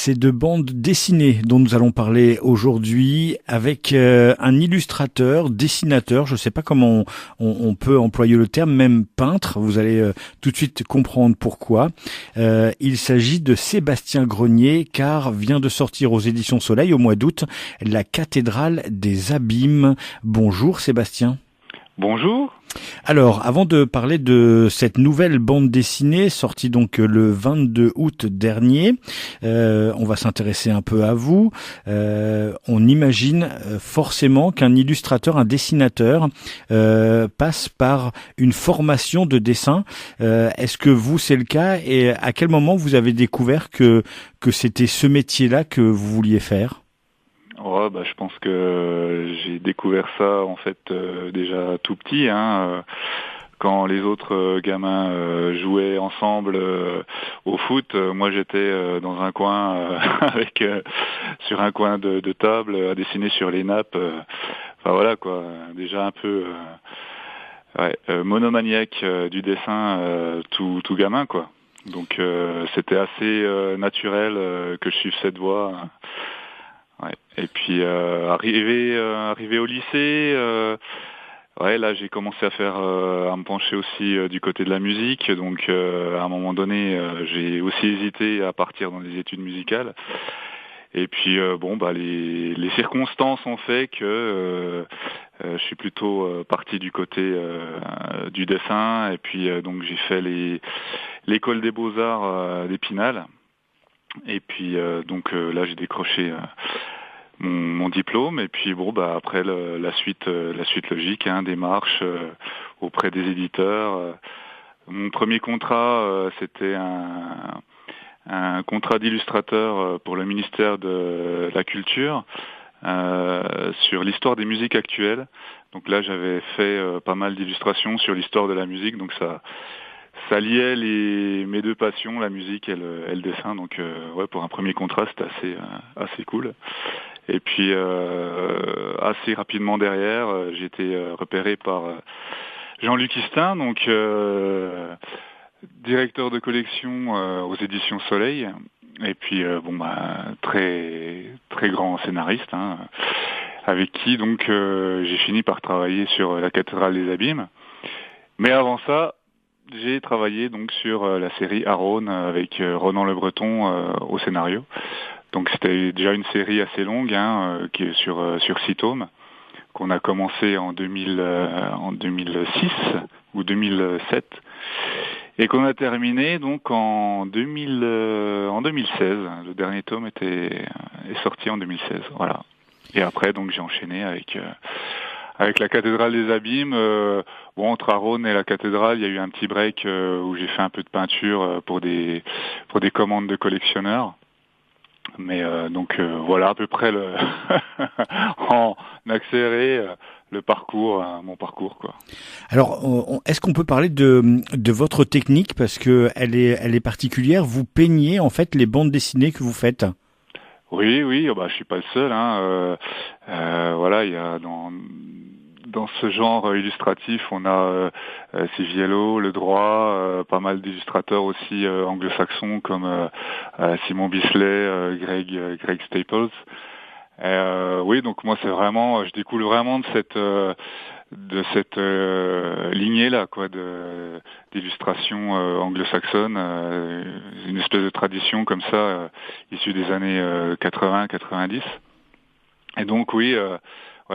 C'est de bande dessinée dont nous allons parler aujourd'hui avec un illustrateur, dessinateur, je ne sais pas comment on peut employer le terme, même peintre, vous allez tout de suite comprendre pourquoi. Il s'agit de Sébastien Grenier, car vient de sortir aux éditions Soleil au mois d'août La cathédrale des abîmes. Bonjour Sébastien. Bonjour. Alors, avant de parler de cette nouvelle bande dessinée sortie donc le 22 août dernier, on va s'intéresser un peu à vous. On imagine forcément qu'un illustrateur, un dessinateur passe par une formation de dessin. Est-ce que vous, c'est le cas? Et à quel moment vous avez découvert que c'était ce métier-là que vous vouliez faire? Ouais, je pense que j'ai découvert ça en fait déjà tout petit, quand les autres gamins jouaient ensemble au foot. Moi j'étais dans un coin avec sur un coin de table à dessiner sur les nappes. Enfin voilà quoi, déjà un peu monomaniaque du dessin tout gamin quoi. Donc c'était assez naturel que je suive cette voie. Ouais. Et puis arrivé au lycée, là j'ai commencé à me pencher aussi du côté de la musique. Donc à un moment donné, j'ai aussi hésité à partir dans les études musicales. Et puis les circonstances ont fait que je suis plutôt parti du côté du dessin. Et puis donc j'ai fait l'école des beaux-arts d'Épinal. Et puis là j'ai décroché mon diplôme. Et puis après la suite logique, démarche auprès des éditeurs. Mon premier contrat c'était un contrat d'illustrateur pour le ministère de la Culture sur l'histoire des musiques actuelles. Donc là j'avais fait pas mal d'illustrations sur l'histoire de la musique, donc ça liait mes deux passions, la musique et le dessin. Donc pour un premier contrat c'était assez cool. Et puis assez rapidement derrière, j'ai été repéré par Jean-Luc Istin, donc directeur de collection aux éditions Soleil. Et puis très très grand scénariste, avec qui donc j'ai fini par travailler sur La cathédrale des abîmes. Mais avant ça, j'ai travaillé donc sur la série Aaron avec Ronan Le Breton au scénario. Donc c'était déjà une série assez longue, qui est sur 6 tomes, qu'on a commencé en 2006 ou 2007, et qu'on a terminé donc en 2016. Le dernier tome est sorti en 2016. Voilà. Et après donc j'ai enchaîné avec La cathédrale des abîmes. Entre Aaron et La cathédrale, il y a eu un petit break où j'ai fait un peu de peinture pour des commandes de collectionneurs. Mais voilà à peu près en accéléré mon parcours quoi. Alors, est-ce qu'on peut parler de votre technique, parce que elle est particulière? Vous peignez en fait les bandes dessinées que vous faites. Oui, je suis pas le seul. Il y a dans ce genre illustratif, on a Civiello, Le Droit, pas mal d'illustrateurs aussi anglo-saxons comme Simon Bisley, Greg Staples. Donc moi c'est vraiment, je découle vraiment de cette lignée là quoi, d'illustration anglo-saxonne, une espèce de tradition comme ça issue des années 80-90. Et donc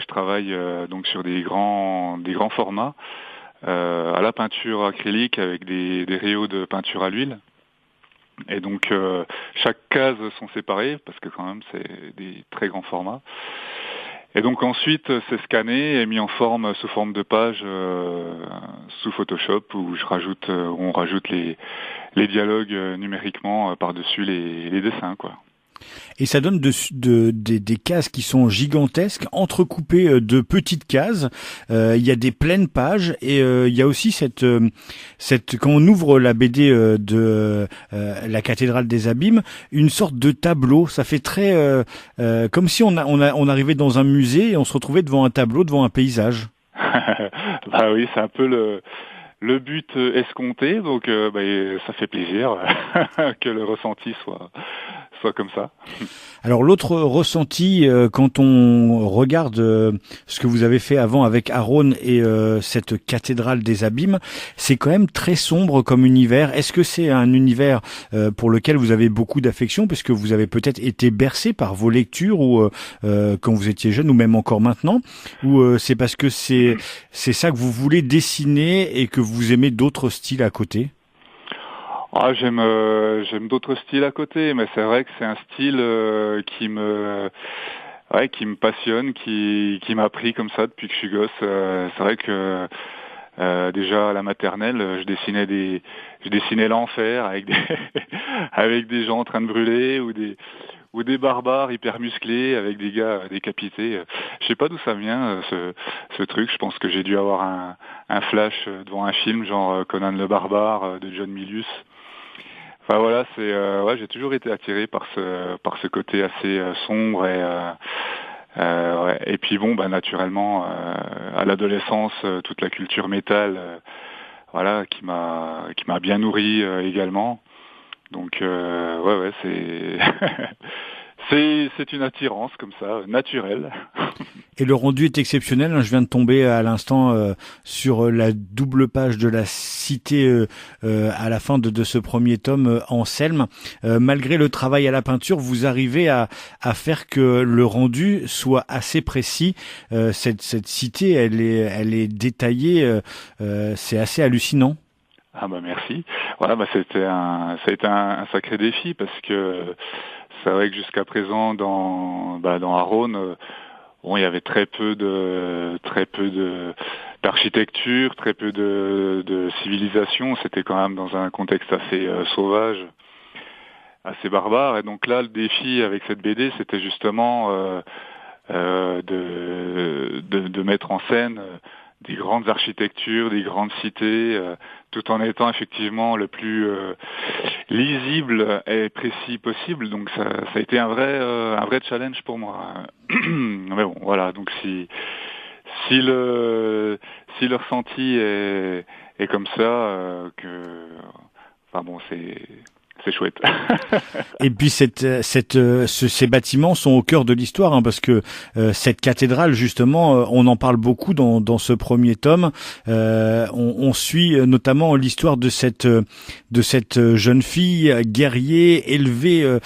je travaille donc sur des grands formats à la peinture acrylique avec des rayons de peinture à l'huile. Et donc chaque case sont séparées parce que quand même c'est des très grands formats. Et donc ensuite c'est scanné et mis en forme sous forme de page sous Photoshop où on rajoute les dialogues numériquement par-dessus les dessins quoi. Et ça donne des cases qui sont gigantesques, entrecoupées de petites cases. Il y a des pleines pages et il y a aussi cette quand on ouvre la BD de La cathédrale des abîmes, une sorte de tableau. Ça fait très comme si on arrivait dans un musée et on se retrouvait devant un tableau, devant un paysage. Oui, c'est un peu le le but escompté, donc ça fait plaisir que le ressenti soit comme ça. Alors l'autre ressenti quand on regarde ce que vous avez fait avant avec Aaron et cette cathédrale des abîmes, c'est quand même très sombre comme univers. Est-ce que c'est un univers pour lequel vous avez beaucoup d'affection, parce que vous avez peut-être été bercé par vos lectures ou quand vous étiez jeune ou même encore maintenant, ou c'est parce que c'est ça que vous voulez dessiner et que vous aimez d'autres styles à côté? Ah, j'aime d'autres styles à côté, mais c'est vrai que c'est un style qui me passionne, qui m'a pris comme ça depuis que je suis gosse. C'est vrai que déjà à la maternelle, je dessinais l'enfer avec des avec des gens en train de brûler ou des barbares hyper musclés avec des gars décapités. Je sais pas d'où ça vient ce truc. Je pense que j'ai dû avoir un flash devant un film genre Conan le barbare de John Milius. Enfin voilà, j'ai toujours été attiré par ce côté assez sombre et puis bon, naturellement à l'adolescence toute la culture métal qui m'a bien nourri également. Donc c'est c'est une attirance comme ça naturelle. Et le rendu est exceptionnel. Je viens de tomber à l'instant sur la double page de la cité à la fin de ce premier tome Anselme. Malgré le travail à la peinture, vous arrivez à faire que le rendu soit assez précis. Cette cité, elle est détaillée. C'est assez hallucinant. Ah merci. Voilà, ça a été un sacré défi parce que c'est vrai que jusqu'à présent dans Aaron, il y avait très peu d'architecture, très peu de civilisation. C'était quand même dans un contexte assez sauvage, assez barbare. Et donc là, le défi avec cette BD, c'était justement de mettre en scène des grandes architectures, des grandes cités, tout en étant effectivement le plus lisible et précis possible. Donc ça a été un vrai challenge pour moi. Mais bon, voilà. Donc si le ressenti est comme ça, c'est chouette. Et puis ces bâtiments sont au cœur de l'histoire, parce que cette cathédrale, justement, on en parle beaucoup dans ce premier tome. On suit notamment l'histoire de cette jeune fille guerrier élevée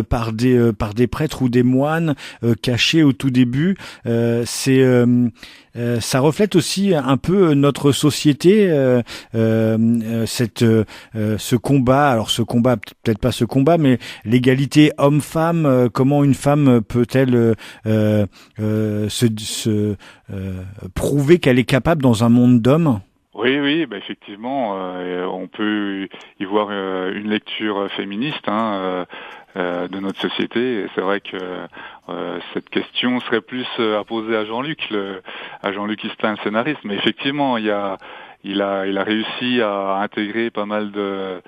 par des prêtres ou des moines, cachée au tout début. Ça reflète aussi un peu notre société, ce combat. Alors ce combat, peut-être pas ce combat, mais l'égalité homme-femme. Comment une femme peut-elle prouver qu'elle est capable dans un monde d'hommes? Oui, effectivement, on peut y voir une lecture féministe de notre société. Et c'est vrai que cette question serait plus à poser à Jean-Luc Istin, le scénariste. Mais effectivement, il a réussi à intégrer pas mal de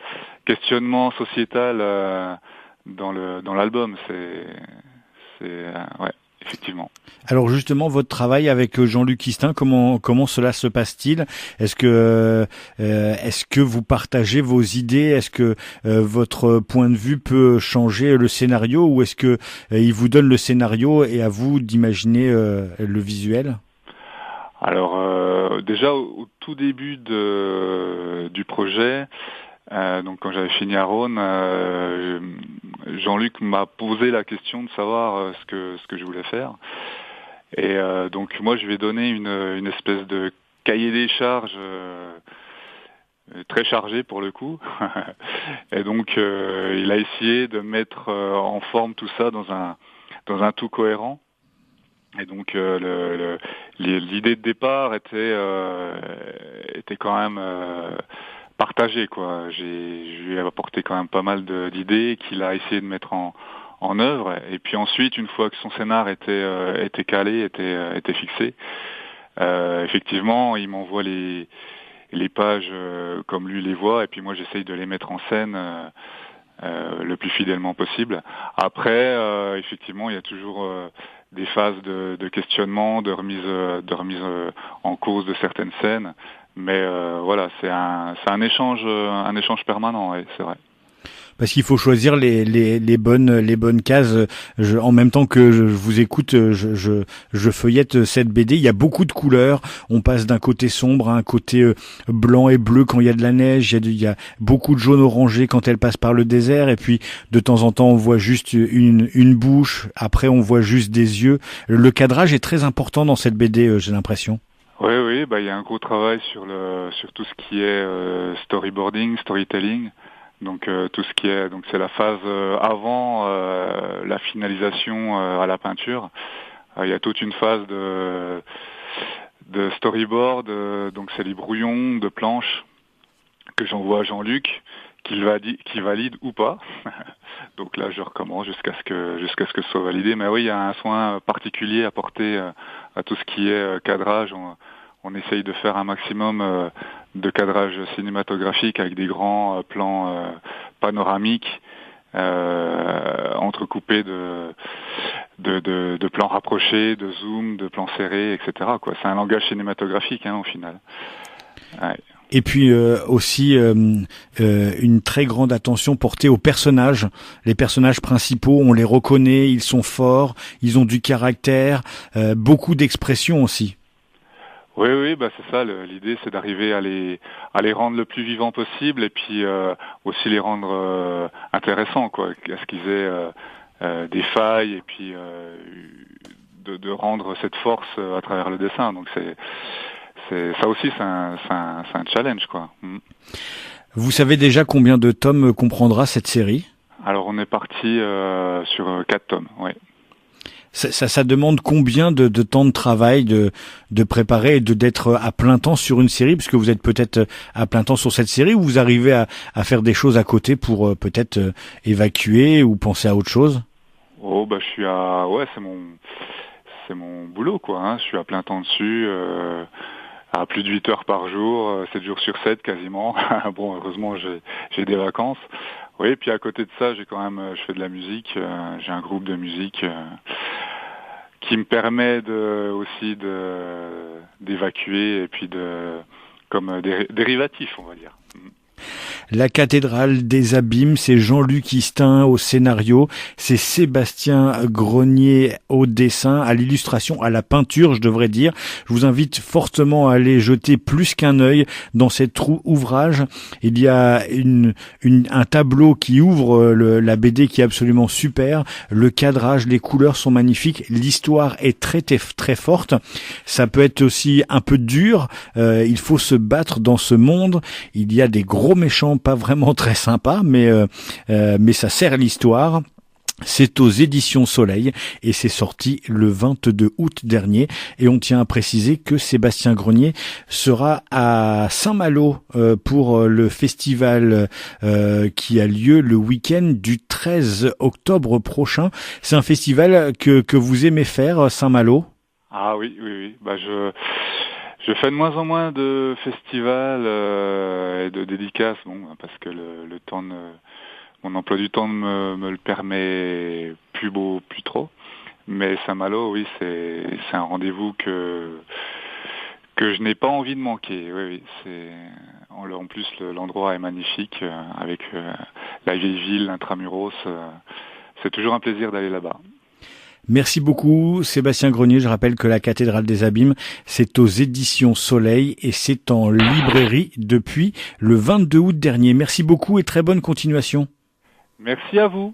questionnements sociétal dans l'album. Effectivement. Alors justement, votre travail avec Jean-Luc Istin, comment cela se passe-t-il? Est-ce que vous partagez vos idées? Est-ce que votre point de vue peut changer le scénario, ou est-ce que il vous donne le scénario et à vous d'imaginer le visuel? Alors déjà au tout début du projet, donc quand j'avais fini Aaron, Jean-Luc m'a posé la question de savoir ce que je voulais faire. Et donc moi je lui ai donné une espèce de cahier des charges très chargé pour le coup. Et donc il a essayé de mettre en forme tout ça dans un tout cohérent. Et donc l'idée de départ était quand même partagée, quoi. Je lui ai apporté quand même pas mal d'idées qu'il a essayé de mettre en œuvre. Et puis ensuite, une fois que son scénar était calé, était fixé, effectivement, il m'envoie les pages comme lui les voit, et puis moi j'essaye de les mettre en scène le plus fidèlement possible. Après, effectivement, il y a toujours des phases de questionnement, de remise en cause de certaines scènes. Mais voilà, c'est un échange permanent, ouais, c'est vrai. Parce qu'il faut choisir les bonnes cases. En même temps que je vous écoute, je feuillette cette BD. Il y a beaucoup de couleurs. On passe d'un côté sombre à un côté blanc et bleu quand il y a de la neige. Il y a beaucoup de jaune orangé quand elle passe par le désert. Et puis de temps en temps, on voit juste une bouche. Après, on voit juste des yeux. Le cadrage est très important dans cette BD, j'ai l'impression. Oui, il y a un gros travail sur tout ce qui est storyboarding, storytelling. Donc tout ce qui est c'est la phase avant la finalisation à la peinture. Il y a toute une phase de storyboard, donc c'est les brouillons de planches que j'envoie à Jean-Luc, qui valide ou pas. Donc là je recommence jusqu'à ce que ce soit validé. Mais oui, il y a un soin particulier apporté à tout ce qui est cadrage. On essaye de faire un maximum de cadrage cinématographique avec des grands plans panoramiques entrecoupés de plans rapprochés, de zoom, de plans serrés, etc. C'est un langage cinématographique au final. Ouais. Et puis aussi une très grande attention portée aux personnages. Les personnages principaux, on les reconnaît, ils sont forts, ils ont du caractère, beaucoup d'expression aussi. Oui, c'est ça. L'idée, c'est d'arriver à les rendre le plus vivants possible et puis aussi les rendre intéressants, à ce qu'ils aient des failles et puis de rendre cette force à travers le dessin. Donc ça aussi, c'est un challenge, Vous savez déjà combien de tomes comprendra cette série? Alors, on est parti sur 4 tomes, oui. Ça demande combien de temps de travail de préparer et d'être à plein temps sur une série, parce que vous êtes peut-être à plein temps sur cette série, ou vous arrivez à faire des choses à côté pour peut-être évacuer ou penser à autre chose? Oh je suis c'est mon boulot Je suis à plein temps dessus, à plus de 8 heures par jour, 7 jours sur 7 quasiment. Bon, heureusement j'ai des vacances. Oui, puis à côté de ça, je fais de la musique, j'ai un groupe de musique qui me permet aussi d'évacuer et puis comme dérivatif, on va dire. La cathédrale des abîmes, c'est Jean-Luc Istin au scénario, c'est Sébastien Grenier au dessin, à l'illustration, à la peinture, je devrais dire. Je vous invite fortement à aller jeter plus qu'un œil dans cet ouvrage. Il y a un tableau qui ouvre la BD qui est absolument super. Le cadrage, les couleurs sont magnifiques. L'histoire est très, très forte. Ça peut être aussi un peu dur. Il faut se battre dans ce monde. Il y a des gros méchants pas vraiment très sympa, mais ça sert l'histoire. C'est aux éditions Soleil et c'est sorti le 22 août dernier. Et on tient à préciser que Sébastien Grenier sera à Saint-Malo pour le festival qui a lieu le week-end du 13 octobre prochain. C'est un festival que vous aimez faire, Saint-Malo? Ah oui. Je fais de moins en moins de festivals et de dédicaces, parce que le temps mon emploi du temps ne me le permet plus trop. Mais Saint-Malo, oui, c'est un rendez-vous que je n'ai pas envie de manquer. Oui, en plus l'endroit est magnifique avec la vieille ville, l'intramuros. C'est toujours un plaisir d'aller là-bas. Merci beaucoup Sébastien Grenier. Je rappelle que la cathédrale des abîmes, c'est aux éditions Soleil et c'est en librairie depuis le 22 août dernier. Merci beaucoup et très bonne continuation. Merci à vous.